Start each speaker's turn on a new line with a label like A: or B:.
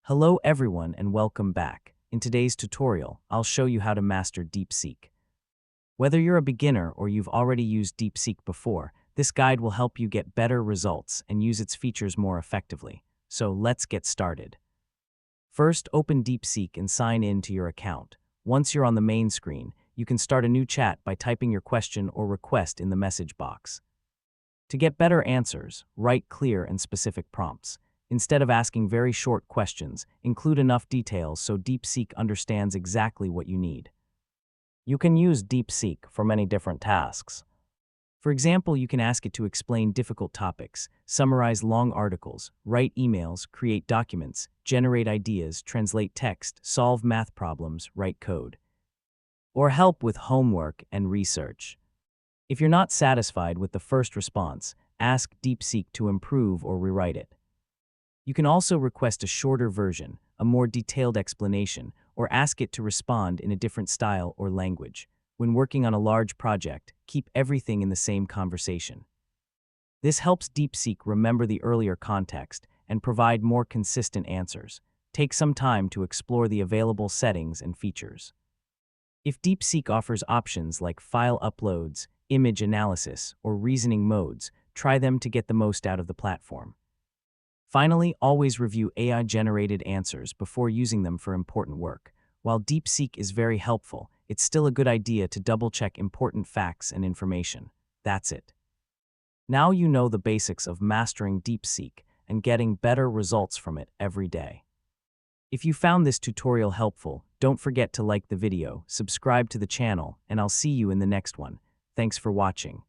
A: Hello everyone and welcome back. In today's tutorial, I'll show you how to master DeepSeek. Whether you're a beginner or you've already used DeepSeek before, this guide will help you get better results and use its features more effectively. So let's get started. First, open DeepSeek and sign in to your account. Once you're on the main screen, you can start a new chat by typing your question or request in the message box. To get better answers, write clear and specific prompts. Instead of asking very short questions, include enough details so DeepSeek understands exactly what you need. You can use DeepSeek for many different tasks. For example, you can ask it to explain difficult topics, summarize long articles, write emails, create documents, generate ideas, translate text, solve math problems, write code, or help with homework and research. If you're not satisfied with the first response, ask DeepSeek to improve or rewrite it. You can also request a shorter version, a more detailed explanation, or ask it to respond in a different style or language. When working on a large project, keep everything in the same conversation. This helps DeepSeek remember the earlier context and provide more consistent answers. Take some time to explore the available settings and features. If DeepSeek offers options like file uploads, image analysis, or reasoning modes, try them to get the most out of the platform. Finally, always review AI-generated answers before using them for important work. While DeepSeek is very helpful, it's still a good idea to double-check important facts and information. That's it. Now you know the basics of mastering DeepSeek and getting better results from it every day. If you found this tutorial helpful, don't forget to like the video, subscribe to the channel, and I'll see you in the next one. Thanks for watching.